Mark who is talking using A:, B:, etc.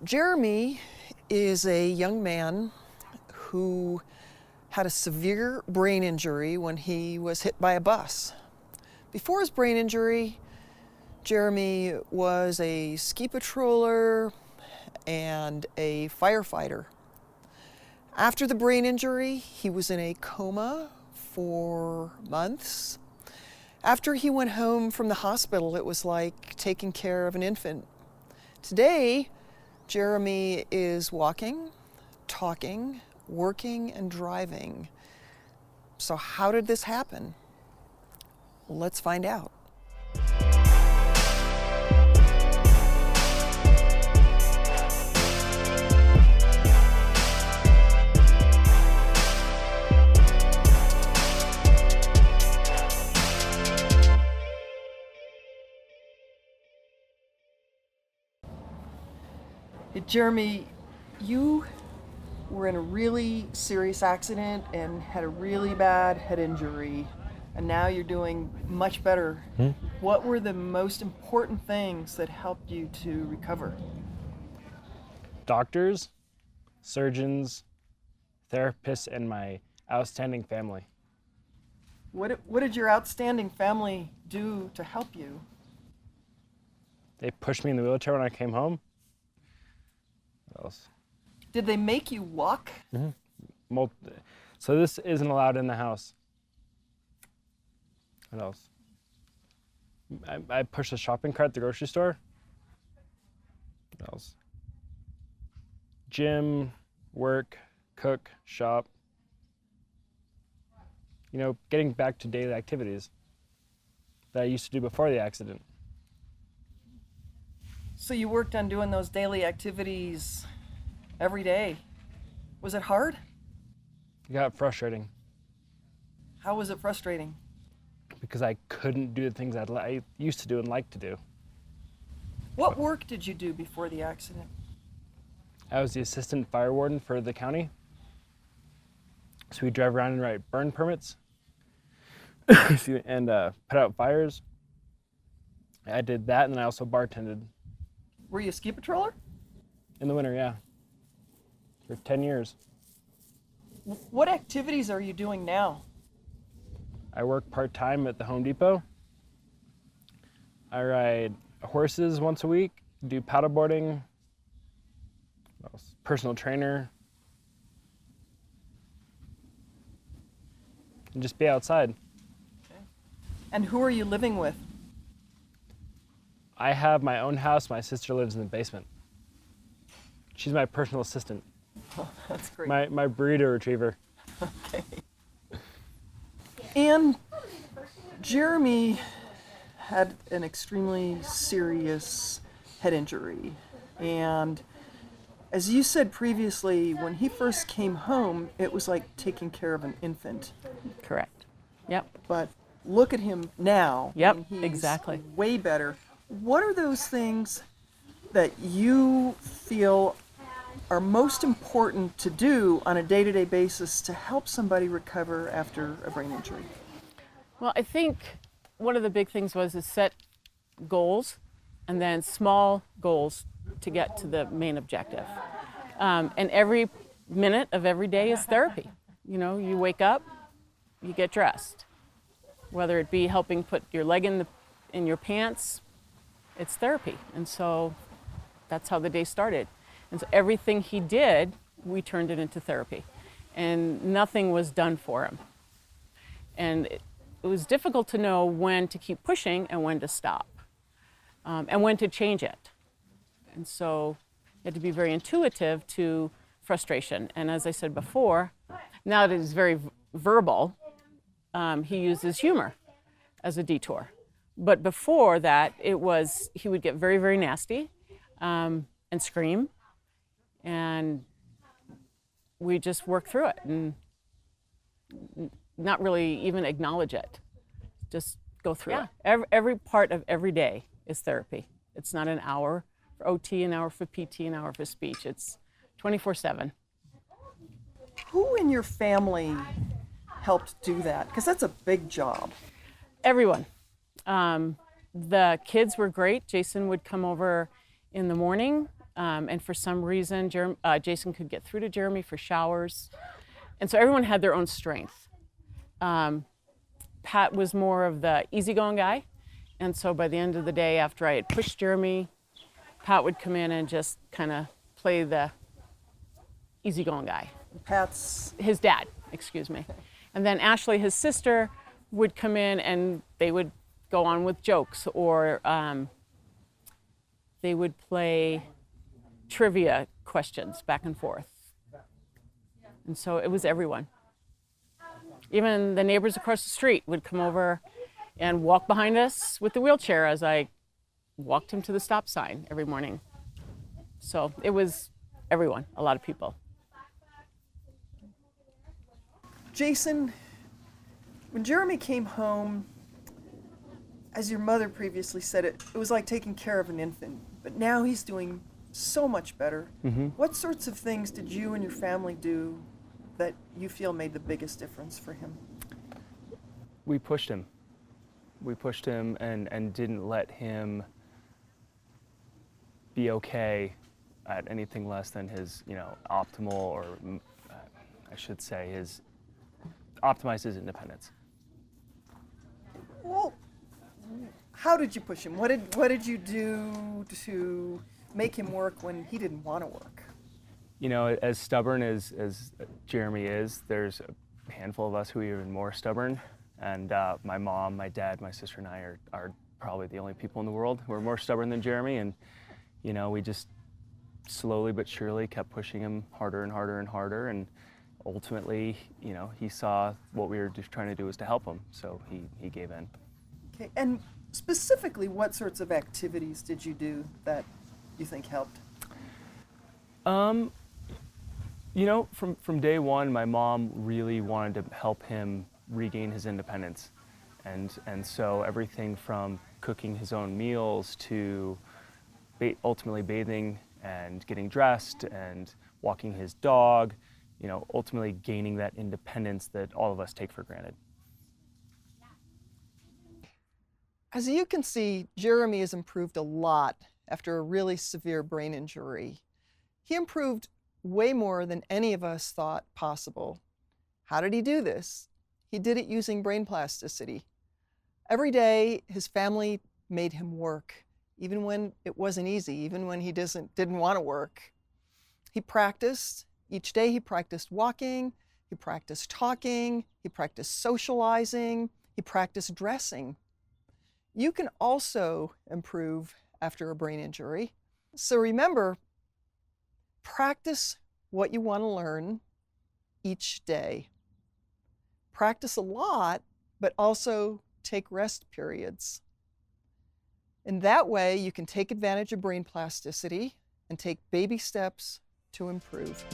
A: Jeremy is a young man who had a severe brain injury when he was hit by a bus. Before his brain injury, Jeremy was a ski patroller and a firefighter. After the brain injury, he was in a coma for months. After he went home from the hospital, it was like taking care of an infant. Today, Jeremy is walking, talking, working, and driving. So how did this happen? Well, let's find out. Hey, Jeremy, you were in a really serious accident and had a really bad head injury, and now you're doing much better. What were the most important things that helped you to recover?
B: Doctors, surgeons, therapists, and my outstanding family.
A: What did your outstanding family do to help you?
B: They pushed me in the wheelchair when I came home. What else?
A: Did they make you walk?
B: So this isn't allowed in the house. What else? I pushed a shopping cart at the grocery store. What else? Gym, work, cook, shop. You know, getting back to daily activities that I used to do before the accident.
A: So you worked on doing those daily activities every day. Was it hard?
B: It got frustrating
A: How was it frustrating?
B: because I couldn't do the things I used to do and like to do.
A: What work did you do before the accident?
B: I was the assistant fire warden for the county. So we drive around and write burn permits and put out fires. I did that, and then I also bartended.
A: Were you a ski patroller?
B: In the winter, yeah. For 10 years.
A: What activities are you doing now?
B: I work part-time at the Home Depot. I ride horses once a week, do paddleboarding, personal trainer, and just be outside.
A: Okay. And who are you living with?
B: I have my own house. My sister lives in the basement. She's my personal assistant.
A: Oh, that's great.
B: My burrito retriever.
A: Okay. And Jeremy had an extremely serious head injury. And as you said previously, when he first came home, it was like taking care of an infant.
C: Correct. Yep.
A: But look at him now.
C: Yep,
A: and he's
C: exactly.
A: way better. What are those things that you feel are most important to do on a day-to-day basis to help somebody recover after a brain injury?
C: Well, I think one of the big things was to set goals and then small goals to get to the main objective. And every minute of every day is therapy. You know, you wake up, you get dressed. Whether it be helping put your leg in your pants, it's therapy. And so that's how the day started. And so everything he did, we turned it into therapy. And nothing was done for him. And it was difficult to know when to keep pushing and when to stop, and when to change it. And so you had to be very intuitive to frustration. And as I said before, now that he's very verbal, he uses humor as a detour. But before that, he would get very, very nasty and scream. And we just work through it and not really even acknowledge it. Just go through it. Every part of every day is therapy. It's not an hour for OT, an hour for PT, an hour for speech. It's 24/7.
A: Who in your family helped do that? Because that's a big job.
C: Everyone. The kids were great. Jason would come over in the morning And for some reason, Jason could get through to Jeremy for showers. And so everyone had their own strength. Pat was more of the easygoing guy. And so by the end of the day, after I had pushed Jeremy, Pat would come in and just kind of play the easygoing guy.
A: Pat's
C: His dad, excuse me. And then Ashley, his sister, would come in and they would go on with jokes, or they would play trivia questions back and forth. And so it was everyone. Even the neighbors across the street would come over and walk behind us with the wheelchair as I walked him to the stop sign every morning. So it was everyone, a lot of people.
A: Jason, when Jeremy came home, as your mother previously said, it was like taking care of an infant. But now he's doing so much better.
B: Mm-hmm.
A: What sorts of things did you and your family do that you feel made the biggest difference for him?
B: We pushed him. We pushed him and didn't let him be okay at anything less than his, optimal, or I should say optimize his independence.
A: Well, how did you push him? What did you do to make him work when he didn't want to work?
B: As stubborn as Jeremy is, there's a handful of us who are even more stubborn. And my mom, my dad, my sister, and I are probably the only people in the world who are more stubborn than Jeremy. And, we just slowly but surely kept pushing him harder and harder and harder. And ultimately, he saw what we were just trying to do was to help him. So he gave in.
A: Okay, and specifically, what sorts of activities did you do that you think helped?
B: From day one, my mom really wanted to help him regain his independence. And so everything from cooking his own meals to ultimately bathing and getting dressed and walking his dog, ultimately gaining that independence that all of us take for granted.
A: As you can see, Jeremy has improved a lot after a really severe brain injury. He improved way more than any of us thought possible. How did he do this? He did it using brain plasticity. Every day, his family made him work, even when it wasn't easy, even when he didn't want to work. He practiced. Each day he practiced walking, he practiced talking, he practiced socializing, he practiced dressing. You can also improve after a brain injury. So remember, practice what you want to learn each day. Practice a lot, but also take rest periods. In that way, you can take advantage of brain plasticity and take baby steps to improve.